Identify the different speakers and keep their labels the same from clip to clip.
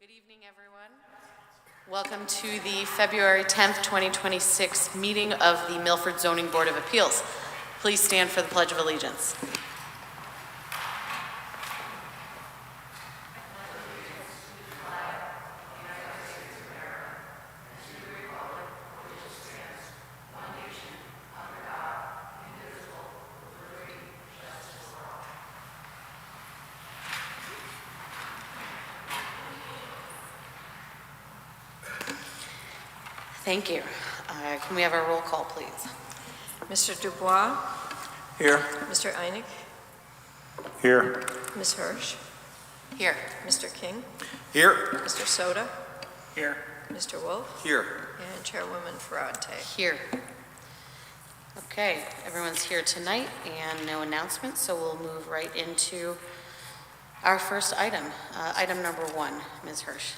Speaker 1: Good evening, everyone. Welcome to the February 10th, 2026 meeting of the Milford Zoning Board of Appeals. Please stand for the Pledge of Allegiance. Thank you. Can we have a roll call, please?
Speaker 2: Mr. Dubois?
Speaker 3: Here.
Speaker 2: Mr. Einig?
Speaker 3: Here.
Speaker 2: Ms. Hirsch?
Speaker 1: Here.
Speaker 2: Mr. King?
Speaker 3: Here.
Speaker 2: Mr. Soda?
Speaker 3: Here.
Speaker 2: Mr. Wolf?
Speaker 3: Here.
Speaker 2: And Chairwoman Ferrante.
Speaker 1: Here. Okay, everyone's here tonight and no announcements, so we'll move right into our first item. Item number 1, Ms. Hirsch.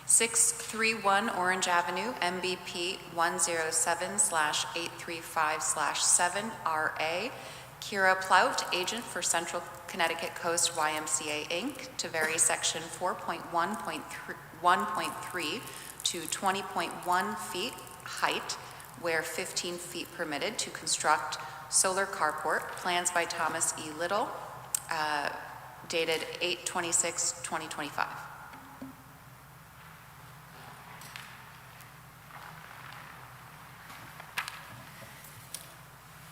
Speaker 4: 631 Orange Avenue, MBP 107/835/7RA. Kira Plout, agent for Central Connecticut Coast YMCA Inc., to vary section 4.1.3 to 20.1 feet height, where 15 feet permitted, to construct solar carport. Plans by Thomas E. Little, dated 8/26/2025.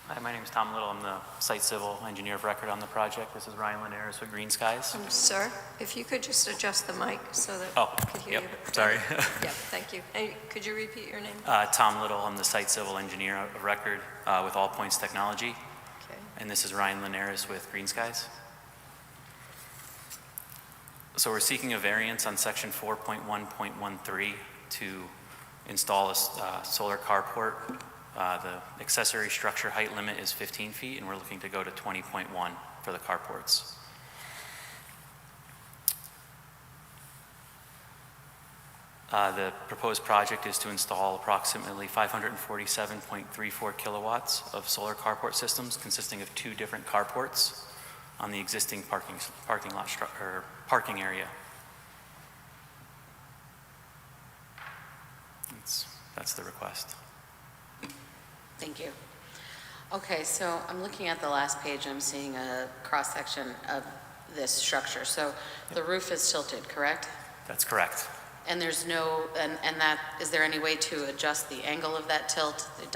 Speaker 5: Hi, my name is Tom Little. I'm the site civil engineer of record on the project. This is Ryan Linares with Green Skies.
Speaker 2: Sir, if you could just adjust the mic so that
Speaker 5: Oh,
Speaker 2: we could hear
Speaker 5: yep,
Speaker 2: you.
Speaker 5: sorry.
Speaker 2: Yeah, thank you. And could you repeat your name?
Speaker 5: Tom Little. I'm the site civil engineer of record with All Points Technology.
Speaker 2: Okay.
Speaker 5: And this is Ryan Linares with Green Skies. So we're seeking a variance on section 4.1.13 to install a solar carport. The accessory structure height limit is 15 feet, and we're looking to go to 20.1 for the carports. The proposed project is to install approximately 547.34 kilowatts of solar carport systems consisting of 2 different carports on the existing parking area. That's the request.
Speaker 1: Thank you. Okay, so I'm looking at the last page. I'm seeing a cross-section of this structure. So the roof is tilted, correct?
Speaker 5: That's correct.
Speaker 1: And there's no, is there any way to adjust the angle of that tilt? It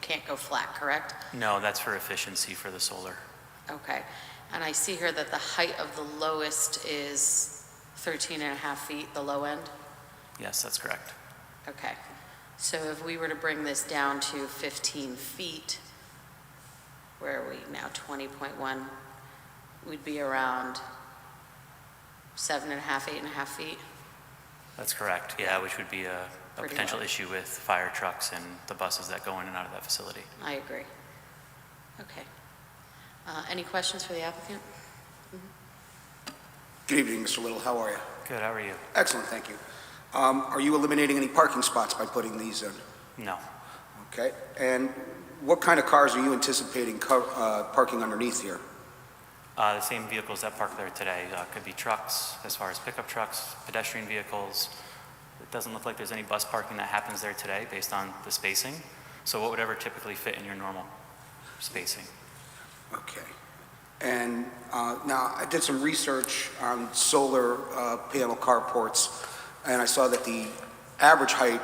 Speaker 1: can't go flat, correct?
Speaker 5: No, that's for efficiency for the solar.
Speaker 1: Okay. And I see here that the height of the lowest is 13.5 feet, the low end?
Speaker 5: Yes, that's correct.
Speaker 1: Okay. So if we were to bring this down to 15 feet, where are we now, 20.1, we'd be around 7.5, 8.5 feet?
Speaker 5: That's correct, yeah, which would be a
Speaker 1: Pretty
Speaker 5: potential
Speaker 1: low.
Speaker 5: issue with fire trucks and the buses that go in and out of that facility.
Speaker 1: I agree. Okay. Any questions for the applicant?
Speaker 3: Good evening, Mr. Little. How are you?
Speaker 5: Good, how are you?
Speaker 3: Excellent, thank you. Are you eliminating any parking spots by putting these in?
Speaker 5: No.
Speaker 3: Okay. And what kind of cars are you anticipating parking underneath here?
Speaker 5: The same vehicles that park there today. Could be trucks, as far as pickup trucks, pedestrian vehicles. It doesn't look like there's any bus parking that happens there today based on the spacing. So what would ever typically fit in your normal spacing?
Speaker 3: Okay. And now I did some research on solar panel carports, and I saw that the average height,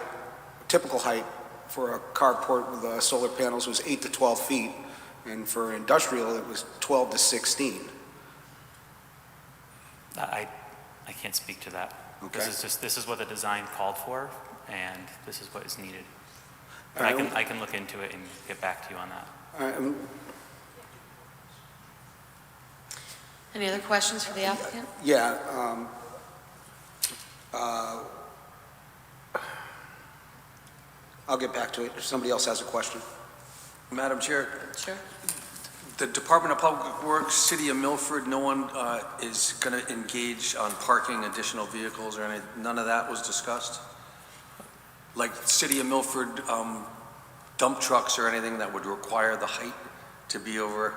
Speaker 3: typical height for a carport with solar panels was 8 to 12 feet, and for industrial it was 12 to 16.
Speaker 5: I can't speak to that.
Speaker 3: Okay.
Speaker 5: This is what the design called for, and this is what is needed. But
Speaker 3: All right.
Speaker 5: I can look into it and get back to you on that.
Speaker 1: Any other questions for the applicant?
Speaker 3: Yeah. I'll get back to it if somebody else has a question.
Speaker 6: Madam Chair,
Speaker 1: Sure.
Speaker 6: the Department of Public Works, City of Milford, no one is going to engage on parking additional vehicles or any, none of that was discussed? Like City of Milford dump trucks or anything that would require the height to be over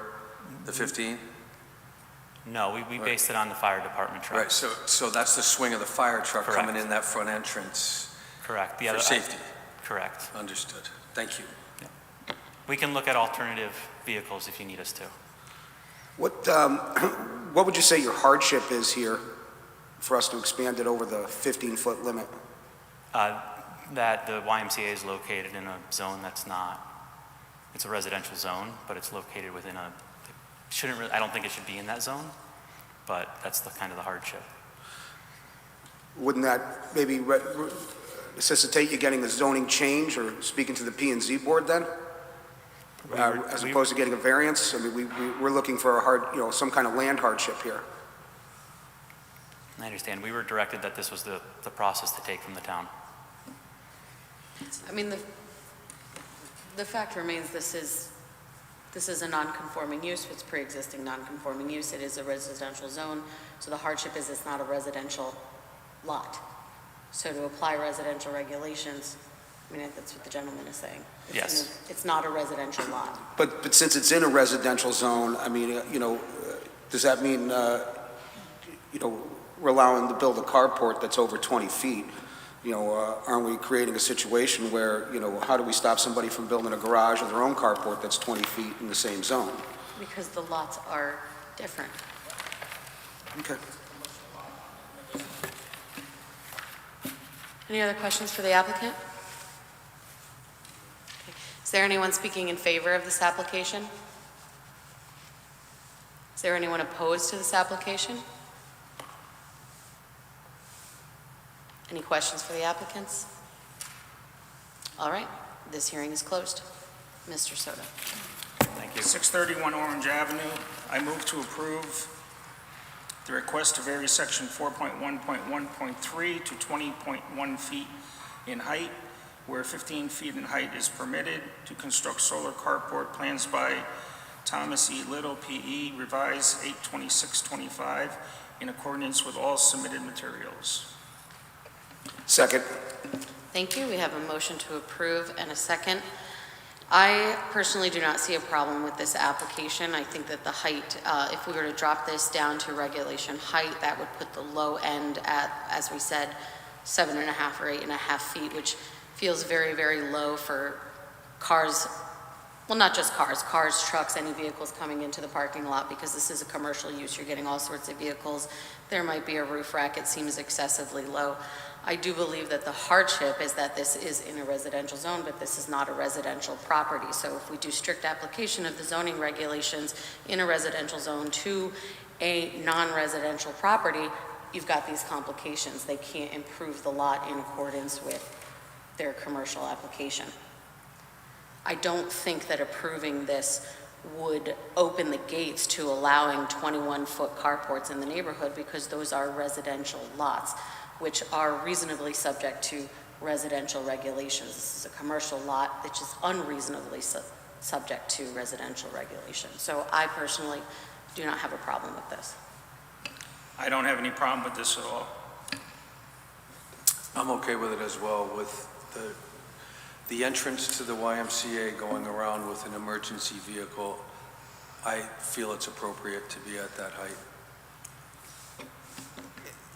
Speaker 6: the 15?
Speaker 5: No, we based it on the fire department
Speaker 6: Right,
Speaker 5: trucks.
Speaker 6: so that's the swing of the fire truck
Speaker 5: Correct.
Speaker 6: coming in that front entrance
Speaker 5: Correct.
Speaker 6: for safety.
Speaker 5: Correct.
Speaker 6: Understood. Thank you.
Speaker 5: We can look at alternative vehicles if you need us to.
Speaker 3: What would you say your hardship is here for us to expand it over the 15-foot limit?
Speaker 5: That the YMCA is located in a zone that's not, it's a residential zone, but it's located within a, I don't think it should be in that zone, but that's the kind of the hardship.
Speaker 3: Wouldn't that maybe necessitate you getting a zoning change or speaking to the P&Z board then? As opposed to getting a variance? I mean, we're looking for some kind of land hardship here.
Speaker 5: I understand. We were directed that this was the process to take from the town.
Speaker 1: I mean, the fact remains this is a non-conforming use, it's pre-existing non-conforming use, it is a residential zone, so the hardship is it's not a residential lot. So to apply residential regulations, I mean, that's what the gentleman is saying.
Speaker 5: Yes.
Speaker 1: It's not a residential lot.
Speaker 3: But since it's in a residential zone, I mean, does that mean, we're allowing to build a carport that's over 20 feet? Aren't we creating a situation where, how do we stop somebody from building a garage or their own carport that's 20 feet in the same zone?
Speaker 1: Because the lots are different.
Speaker 3: Okay.
Speaker 1: Any other questions for the applicant? Okay. Is there anyone speaking in favor of this application? Is there anyone opposed to this application? Any questions for the applicants? All right, this hearing is closed. Mr. Soto.
Speaker 5: Thank you.
Speaker 7: 631 Orange Avenue. I move to approve the request to vary section 4.1.1.3 to 20.1 feet in height, where 15 feet in height is permitted, to construct solar carport, plans by Thomas E. Little, P.E., revised 8/26/25, in accordance with all submitted materials.
Speaker 3: Second.
Speaker 1: Thank you. We have a motion to approve and a second. I personally do not see a problem with this application. I think that the height, if we were to drop this down to regulation height, that would put the low end at, as we said, 7.5 or 8.5 feet, which feels very, very low for cars. Well, not just cars, trucks, any vehicles coming into the parking lot, because this is a commercial use. You're getting all sorts of vehicles. There might be a roof rack. It seems excessively low. I do believe that the hardship is that this is in a residential zone, but this is not a residential property. So if we do strict application of the zoning regulations in a residential zone to a non-residential property, you've got these complications. They can't improve the lot in accordance with their commercial application. I don't think that approving this would open the gates to allowing 21-foot carports in the neighborhood, because those are residential lots, which are reasonably subject to residential regulations. This is a commercial lot which is unreasonably subject to residential regulations. So I personally do not have a problem with this.
Speaker 7: I don't have any problem with this at all.
Speaker 6: I'm okay with it as well, with the entrance to the YMCA going around with an emergency vehicle. I feel it's appropriate to be at that height.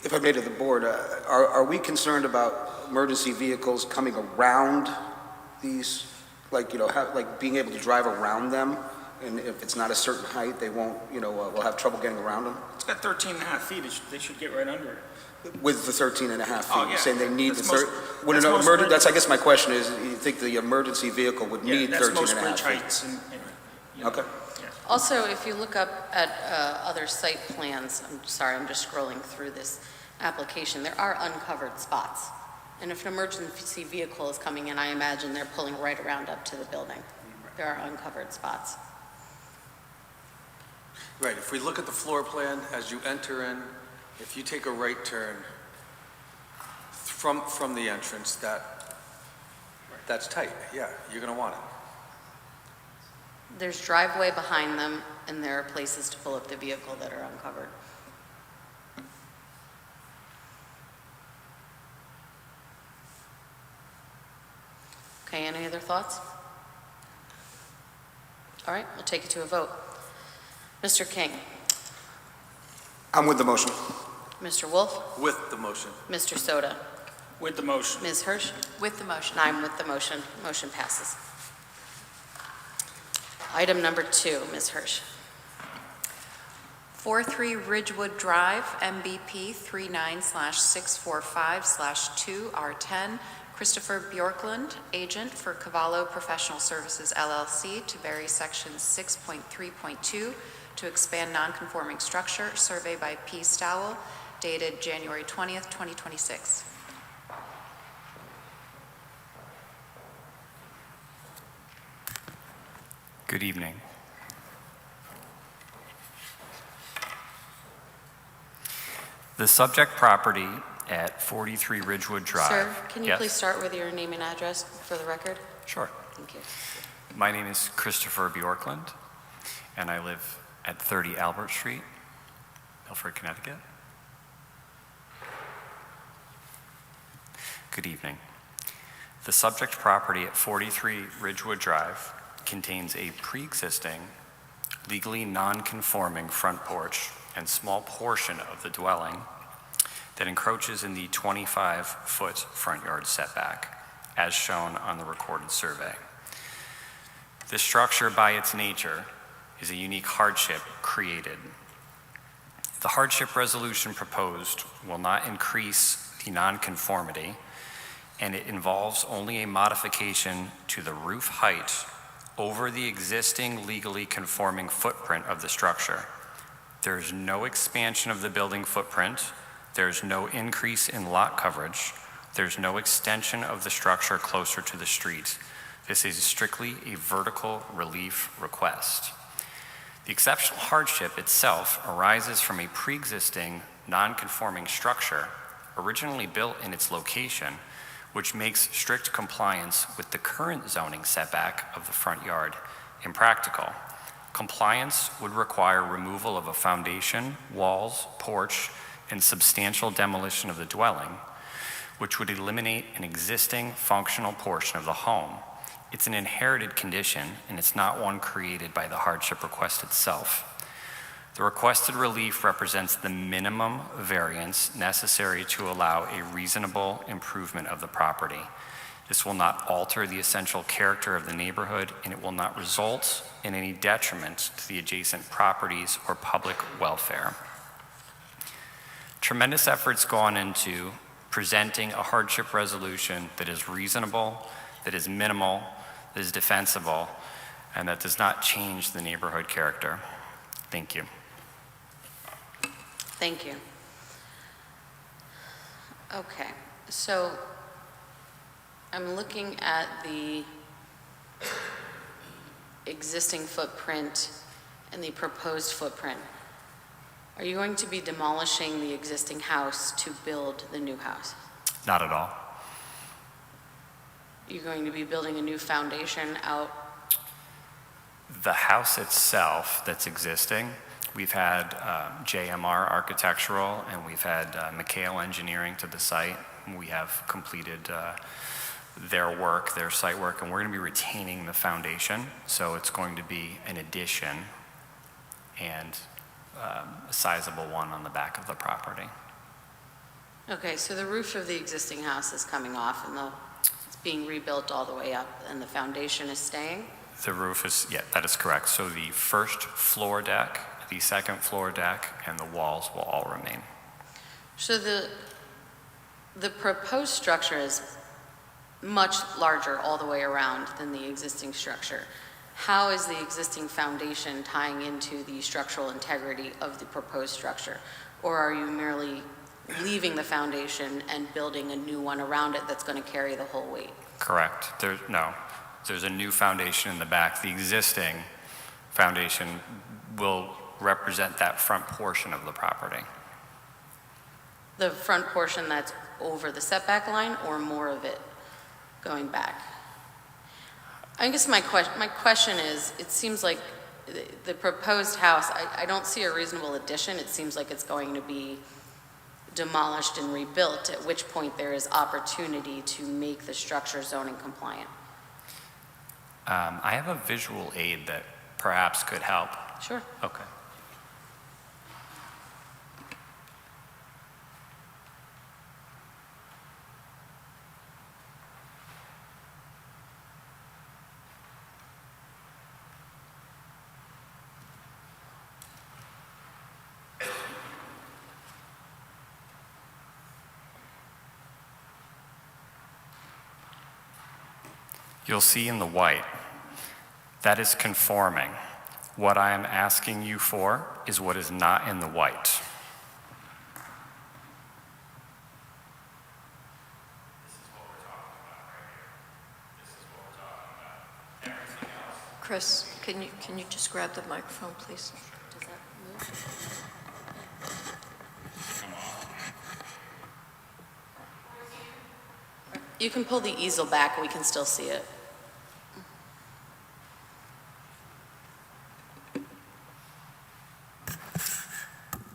Speaker 3: If I may to the board, are we concerned about emergency vehicles coming around these, like being able to drive around them? And if it's not a certain height, they won't, will have trouble getting around them?
Speaker 7: It's got 13.5 feet. They should get right under it.
Speaker 3: With the 13.5 feet?
Speaker 7: Oh, yeah.
Speaker 3: You're saying they need
Speaker 7: That's
Speaker 3: the that's, I guess my question is, you think the emergency vehicle would need 13.5 feet?
Speaker 7: That's most bridge heights.
Speaker 3: Okay.
Speaker 1: Also, if you look up at other site plans, I'm sorry, I'm just scrolling through this application, there are uncovered spots. And if an emergency vehicle is coming in, I imagine they're pulling right around up to the building. There are uncovered spots.
Speaker 6: Right, if we look at the floor plan, as you enter in, if you take a right turn from the entrance, that's tight. Yeah, you're going to want it.
Speaker 1: There's driveway behind them, and there are places to pull up the vehicle that are uncovered. Okay, any other thoughts? All right, we'll take it to a vote. Mr. King,
Speaker 3: I'm with the motion.
Speaker 1: Mr. Wolf?
Speaker 6: With the motion.
Speaker 1: Mr. Soto?
Speaker 7: With the motion.
Speaker 1: Ms. Hirsch?
Speaker 4: With the motion.
Speaker 1: And I'm with the motion. Motion passes. Item number 2, Ms. Hirsch.
Speaker 4: 43 Ridgewood Drive, MBP 39/645/2R10, Christopher Bjorklund, agent for Cavallo Professional Services LLC, to vary section 6.3.2 to expand non-conforming structure, survey by P. Stowell, dated January 20th, 2026.
Speaker 8: Good evening. The subject property at 43 Ridgewood Drive.
Speaker 1: Sir, can you
Speaker 8: Yes?
Speaker 1: please start with your name and address for the record?
Speaker 8: Sure.
Speaker 1: Thank you.
Speaker 8: My name is Christopher Bjorklund, and I live at 30 Albert Street, Milford, Connecticut. Good evening. The subject property at 43 Ridgewood Drive contains a pre-existing, legally non-conforming front porch and small portion of the dwelling that encroaches in the 25-foot front yard setback, as shown on the recorded survey. This structure, by its nature, is a unique hardship created. The hardship resolution proposed will not increase the nonconformity, and it involves only a modification to the roof height over the existing legally conforming footprint of the structure. There is no expansion of the building footprint. There's no increase in lot coverage. There's no extension of the structure closer to the street. This is strictly a vertical relief request. The exceptional hardship itself arises from a pre-existing non-conforming structure originally built in its location, which makes strict compliance with the current zoning setback of the front yard impractical. Compliance would require removal of a foundation, walls, porch, and substantial demolition of the dwelling, which would eliminate an existing functional portion of the home. It's an inherited condition, and it's not one created by the hardship request itself. The requested relief represents the minimum variance necessary to allow a reasonable improvement of the property. This will not alter the essential character of the neighborhood, and it will not result in any detriment to the adjacent properties or public welfare. Tremendous efforts gone into presenting a hardship resolution that is reasonable, that is minimal, that is defensible, and that does not change the neighborhood character. Thank you.
Speaker 1: Thank you. Okay, so I'm looking at the existing footprint and the proposed footprint. Are you going to be demolishing the existing house to build the new house?
Speaker 8: Not at all.
Speaker 1: You're going to be building a new foundation out?
Speaker 8: The house itself that's existing, we've had JMR Architectural, and we've had McHale Engineering to the site. We have completed their work, their site work, and we're going to be retaining the foundation. So it's going to be an addition and a sizable one on the back of the property.
Speaker 1: Okay, so the roof of the existing house is coming off and it's being rebuilt all the way up and the foundation is staying?
Speaker 8: The roof is, yeah, that is correct. So the first floor deck, the second floor deck, and the walls will all remain.
Speaker 1: So the proposed structure is much larger all the way around than the existing structure. How is the existing foundation tying into the structural integrity of the proposed structure? Or are you merely leaving the foundation and building a new one around it that's going to carry the whole weight?
Speaker 8: Correct. There's a new foundation in the back. The existing foundation will represent that front portion of the property.
Speaker 1: The front portion that's over the setback line or more of it going back? I guess my question is, it seems like the proposed house, I don't see a reasonable addition. It seems like it's going to be demolished and rebuilt, at which point there is opportunity to make the structure zoning compliant.
Speaker 8: I have a visual aid that perhaps could help.
Speaker 1: Sure.
Speaker 8: Okay. You'll see in the white, that is conforming. What I am asking you for is what is not in the white.
Speaker 2: Chris, can you just grab the microphone, please?
Speaker 1: Does that move? You can pull the easel back, we can still see it.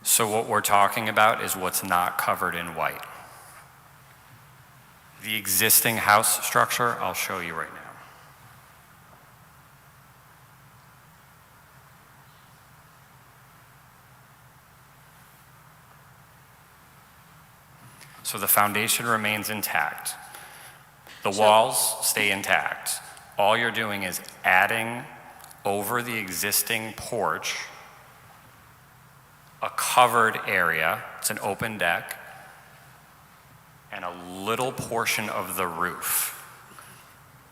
Speaker 8: So what we're talking about is what's not covered in white. The existing house structure, I'll show you right now. So the foundation remains intact. The walls stay intact. All you're doing is adding over the existing porch a covered area, it's an open deck, and a little portion of the roof.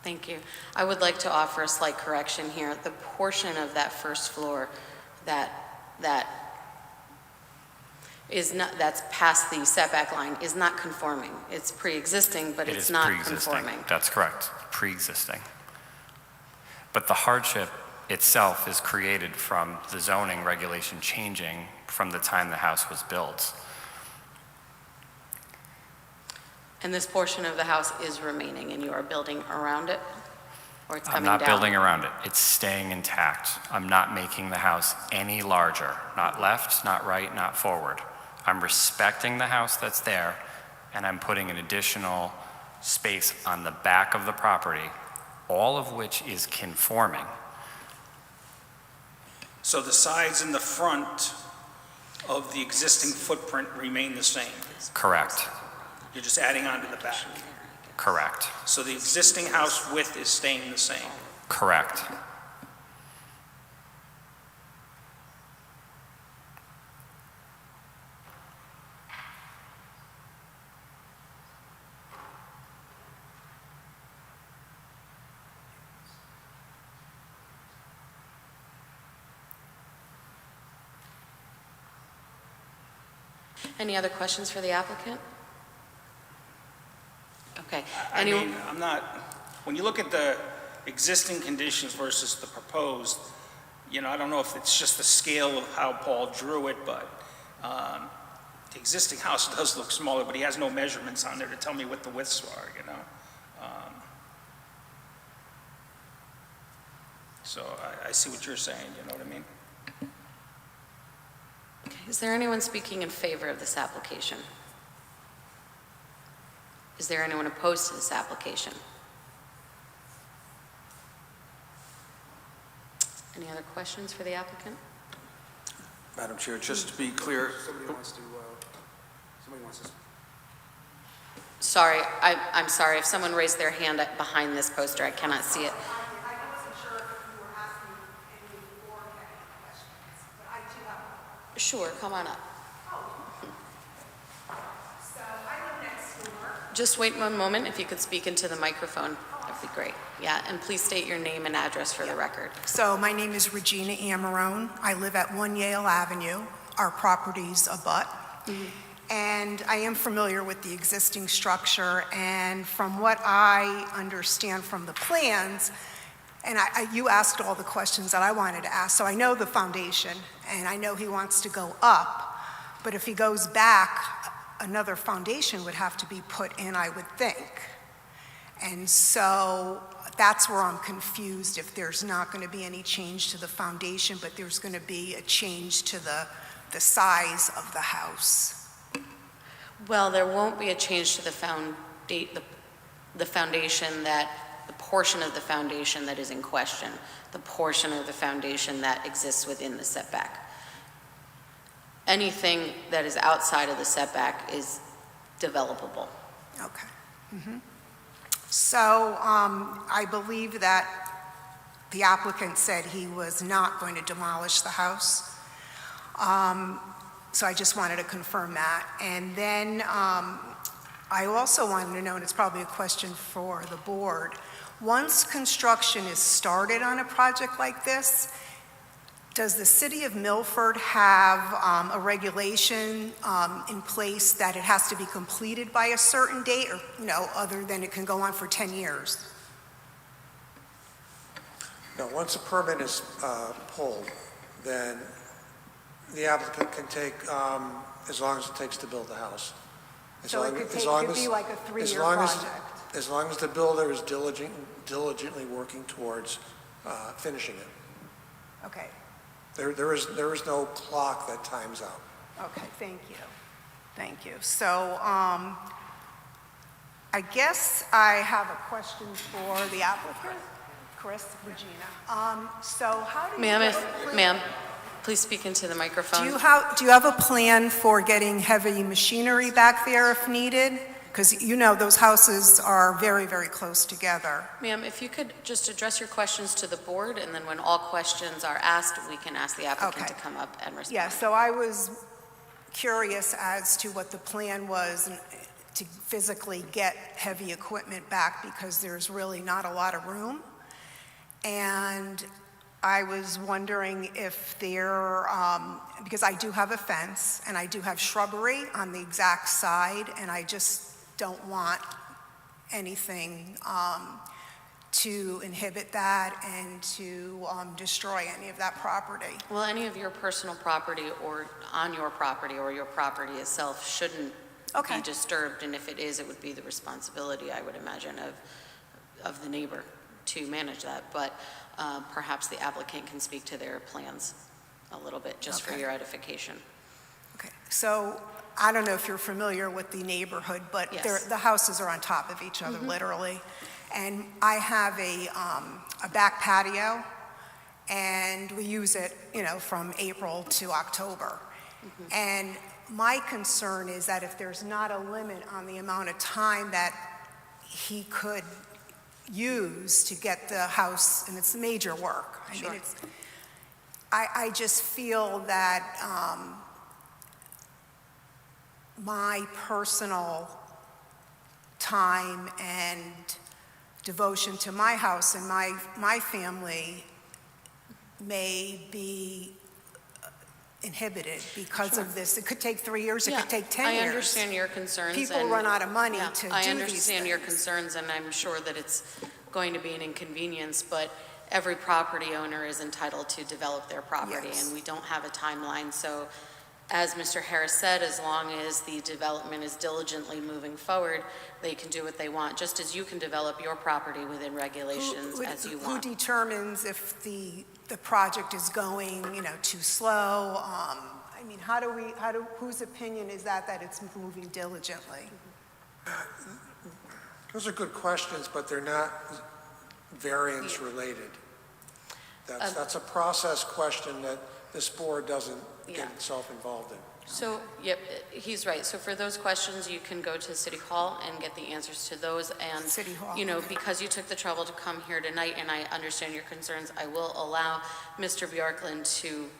Speaker 1: Thank you. I would like to offer a slight correction here. The portion of that first floor that is not, that's past the setback line is not conforming. It's pre-existing, but
Speaker 8: It
Speaker 1: it's
Speaker 8: is
Speaker 1: not
Speaker 8: pre-existing.
Speaker 1: conforming.
Speaker 8: That's correct, pre-existing. But the hardship itself is created from the zoning regulation changing from the time the house was built.
Speaker 1: And this portion of the house is remaining, and you are building around it? Or it's
Speaker 8: I'm
Speaker 1: coming
Speaker 8: not
Speaker 1: down?
Speaker 8: building around it. It's staying intact. I'm not making the house any larger. Not left, not right, not forward. I'm respecting the house that's there, and I'm putting an additional space on the back of the property, all of which is conforming.
Speaker 7: So the sides and the front of the existing footprint remain the same?
Speaker 8: Correct.
Speaker 7: You're just adding on to the back?
Speaker 8: Correct.
Speaker 7: So the existing house width is staying the same?
Speaker 8: Correct.
Speaker 1: Any other questions for the applicant? Okay.
Speaker 7: I
Speaker 1: Anyone?
Speaker 7: mean, I'm not, when you look at the existing conditions versus the proposed, you know, I don't know if it's just the scale of how Paul drew it, but the existing house does look smaller, but he has no measurements on there to tell me what the widths are, you know? So I see what you're saying, you know what I mean?
Speaker 1: Okay. Is there anyone speaking in favor of this application? Is there anyone opposed to this application? Any other questions for the applicant?
Speaker 6: Madam Chair, just to be clear,
Speaker 3: Somebody wants to.
Speaker 1: Sorry, I'm sorry. If someone raised their hand up behind this poster, I cannot see it.
Speaker 9: I wasn't sure if you were asking any board questions, but I do have.
Speaker 1: Sure, come on up.
Speaker 9: So I live next door.
Speaker 1: Just wait one moment. If you could speak into the microphone, that'd be great. Yeah, and please state your name and address for the record.
Speaker 9: So my name is Regina Amarone. I live at 1 Yale Avenue. Our properties abut. And I am familiar with the existing structure, and from what I understand from the plans, and you asked all the questions that I wanted to ask, so I know the foundation, and I know he wants to go up, but if he goes back, another foundation would have to be put in, I would think. And so that's where I'm confused, if there's not going to be any change to the foundation, but there's going to be a change to the size of the house.
Speaker 1: Well, there won't be a change to the foundation that, the portion of the foundation that is in question, the portion of the foundation that exists within the setback. Anything that is outside of the setback is developable.
Speaker 9: Okay. So I believe that the applicant said he was not going to demolish the house. So I just wanted to confirm that. And then I also wanted to know, and it's probably a question for the board, Once construction is started on a project like this, does the city of Milford have a regulation in place that it has to be completed by a certain date, or no, other than it can go on for 10 years?
Speaker 10: No, once a permit is pulled, then the applicant can take as long as it takes to build the house.
Speaker 9: So it could be like a 3-year project?
Speaker 10: As long as the builder is diligently working towards finishing it.
Speaker 9: Okay,
Speaker 10: There is no clock that times out.
Speaker 9: okay, thank you. Thank you. So I guess I have a question for the applicant, Chris, Regina. So how do you...
Speaker 1: Ma'am, please speak into the microphone.
Speaker 9: Do you have a plan for getting heavy machinery back there if needed? Because you know those houses are very, very close together.
Speaker 1: Ma'am, if you could just address your questions to the board, and then when all questions are asked, we can ask the applicant to
Speaker 9: Okay.
Speaker 1: come up and respond.
Speaker 9: Yeah, so I was curious as to what the plan was to physically get heavy equipment back, because there's really not a lot of room. And I was wondering if there, because I do have a fence and I do have shrubbery on the exact side, and I just don't want anything to inhibit that and to destroy any of that property.
Speaker 1: Well, any of your personal property or on your property or your property itself shouldn't
Speaker 9: Okay.
Speaker 1: be disturbed, and if it is, it would be the responsibility, I would imagine, of the neighbor to manage that. But perhaps the applicant can speak to their plans a little bit, just for
Speaker 9: Okay.
Speaker 1: your edification.
Speaker 9: Okay, so I don't know if you're familiar with the neighborhood, but
Speaker 1: Yes.
Speaker 9: the houses are on top of each other, literally. And I have a back patio, and we use it, from April to October. And my concern is that if there's not a limit on the amount of time that he could use to get the house, and it's major work. I
Speaker 1: Sure.
Speaker 9: mean, I just feel that my personal time and devotion to my house and my family may be inhibited because of this. It could take 3 years, it could take 10 years.
Speaker 1: I understand your concerns.
Speaker 9: People
Speaker 1: and-
Speaker 9: run out of money
Speaker 1: Yeah,
Speaker 9: to do
Speaker 1: I
Speaker 9: these
Speaker 1: understand your
Speaker 9: things.
Speaker 1: concerns, and I'm sure that it's going to be an inconvenience, but every property owner is entitled to develop their property,
Speaker 9: Yes.
Speaker 1: and we don't have a timeline. So as Mr. Harris said, as long as the development is diligently moving forward, they can do what they want, just as you can develop your property within regulations as you
Speaker 9: Who
Speaker 1: want.
Speaker 9: determines if the project is going, too slow? I mean, whose opinion is that it's moving diligently?
Speaker 10: Those are good questions, but they're not variance related. That's a process question that this board doesn't
Speaker 1: Yeah.
Speaker 10: get itself involved in.
Speaker 1: So, yep, he's right. So for those questions, you can go to City Hall and get the answers to those. And,
Speaker 9: City Hall,
Speaker 1: because you took the trouble to come here tonight, and I understand your concerns, I will allow Mr. Bjorklund to,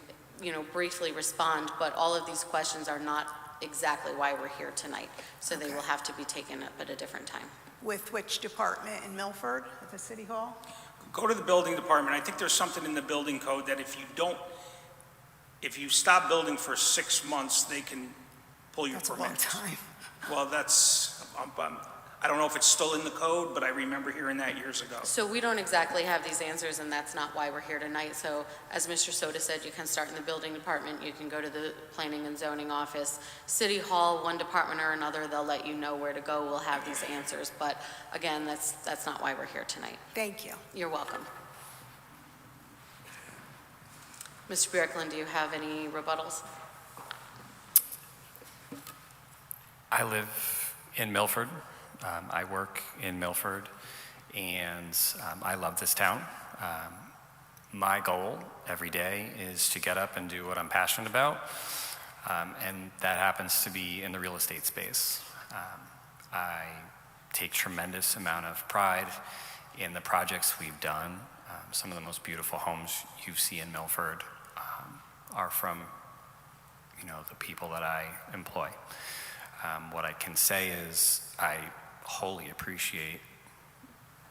Speaker 1: briefly respond, but all of these questions are not exactly why we're here tonight. So they will have to be taken up at a different time.
Speaker 9: With which department in Milford, at the City Hall?
Speaker 7: Go to the building department. I think there's something in the building code that if you stop building for 6 months, they can pull your
Speaker 9: That's a
Speaker 7: permit.
Speaker 9: long time.
Speaker 7: Well, I don't know if it's still in the code, but I remember hearing that years ago.
Speaker 1: So we don't exactly have these answers, and that's not why we're here tonight. So as Mr. Soto said, you can start in the building department, you can go to the planning and zoning office. City Hall, one department or another, they'll let you know where to go. We'll have these answers. But again, that's not why we're here tonight.
Speaker 9: Thank you.
Speaker 1: You're welcome. Mr. Bjorklund, do you have any rebuttals?
Speaker 8: I live in Milford. I work in Milford, and I love this town. My goal every day is to get up and do what I'm passionate about, and that happens to be in the real estate space. I take tremendous amount of pride in the projects we've done. Some of the most beautiful homes you see in Milford are from, the people that I employ. What I can say is I wholly appreciate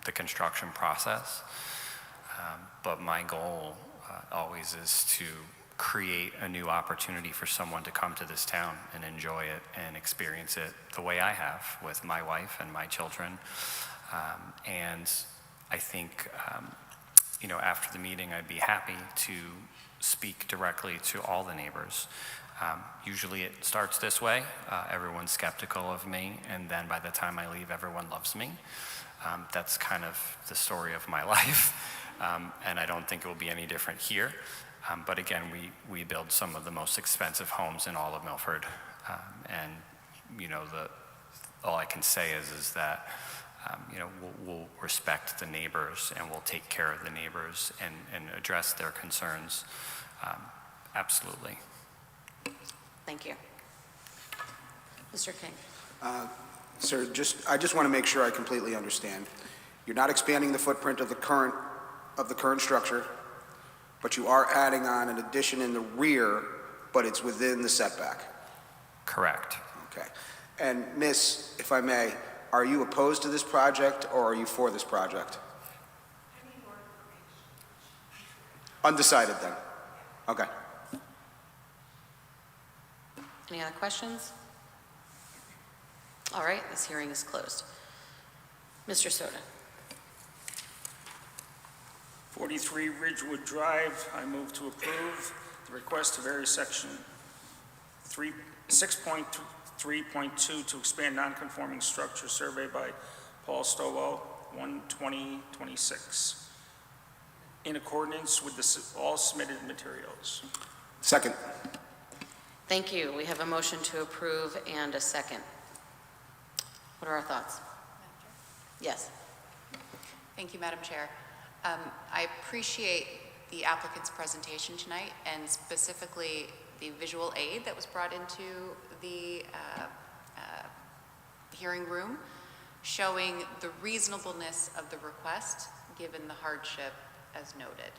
Speaker 8: the construction process. But my goal always is to create a new opportunity for someone to come to this town and enjoy it and experience it the way I have with my wife and my children. And I think, after the meeting, I'd be happy to speak directly to all the neighbors. Usually it starts this way. Everyone's skeptical of me, and then by the time I leave, everyone loves me. That's kind of the story of my life, and I don't think it will be any different here. But again, we build some of the most expensive homes in all of Milford, and all I can say is that we'll respect the neighbors and we'll take care of the neighbors and address their concerns. Absolutely.
Speaker 1: Thank you. Mr. King?
Speaker 3: Sir, I just want to make sure I completely understand. You're not expanding the footprint of the current structure, but you are adding on an addition in the rear, but it's within the setback.
Speaker 8: Correct.
Speaker 3: Okay. And Miss, if I may, are you opposed to this project or are you for this project? Undecided then? Okay.
Speaker 1: Any other questions? All right, this hearing is closed. Mr. Soto?
Speaker 7: 43 Ridgewood Drive, I move to approve the request to vary section 6.3.2 to expand non-conforming structure survey by Paul Stowell, 1/20/26, in accordance with all submitted materials.
Speaker 3: Second.
Speaker 1: Thank you. We have a motion to approve and a second. What are our thoughts? Yes.
Speaker 4: Thank you, Madam Chair. I appreciate the applicant's presentation tonight, and specifically the visual aid that was brought into the hearing room, showing the reasonableness of the request given the hardship as noted.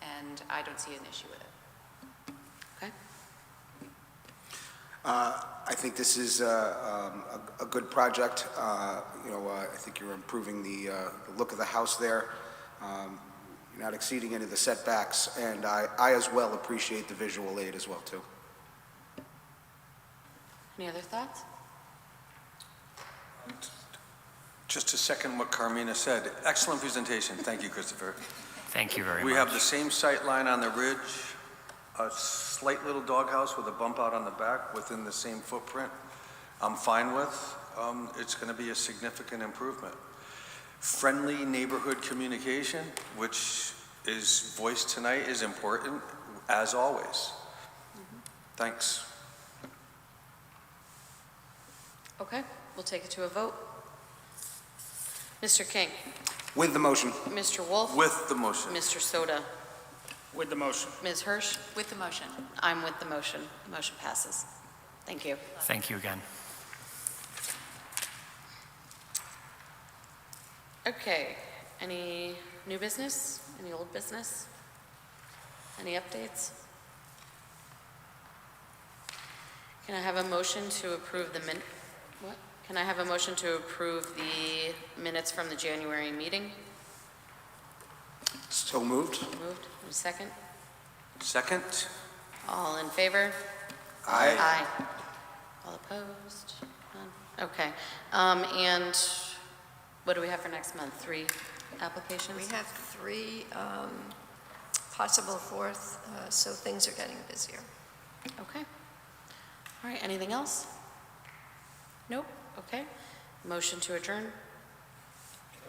Speaker 4: And I don't see an issue with it.
Speaker 1: Okay.
Speaker 3: I think this is a good project. I think you're improving the look of the house there. You're not exceeding any of the setbacks, and I as well appreciate the visual aid as well, too.
Speaker 1: Any other thoughts?
Speaker 6: Just to second what Carmina said, excellent presentation. Thank you, Christopher.
Speaker 8: Thank you very much.
Speaker 6: We have the same sight line on the ridge, a slight little doghouse with a bump out on the back within the same footprint. I'm fine with. It's going to be a significant improvement. Friendly neighborhood communication, which is voiced tonight, is important, as always. Thanks.
Speaker 1: Okay, we'll take it to a vote. Mr. King?
Speaker 3: With the motion.
Speaker 1: Mr. Wolf?
Speaker 6: With the motion.
Speaker 1: Mr. Soto?
Speaker 7: With the motion.
Speaker 1: Ms. Hirsch?
Speaker 4: With the motion.
Speaker 1: I'm with the motion. The motion passes. Thank you.
Speaker 8: Thank you again.
Speaker 1: Okay, any new business? Any old business? Any updates? Can I have a motion to approve the Can I have a motion to approve the minutes from the January meeting?
Speaker 3: So moved.
Speaker 1: Moved. A second?
Speaker 6: Second?
Speaker 1: All in favor?
Speaker 3: Aye.
Speaker 1: Aye. All opposed? None? Okay. And what do we have for next month? 3 applications?
Speaker 2: We have 3, possible 4th, so things are getting busier.
Speaker 1: Okay. All right, anything else? Nope, okay. Motion to adjourn?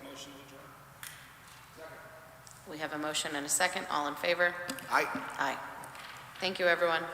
Speaker 7: Motion to adjourn.
Speaker 1: We have a motion and a second. All in favor?
Speaker 3: Aye.
Speaker 1: Aye. Thank you, everyone.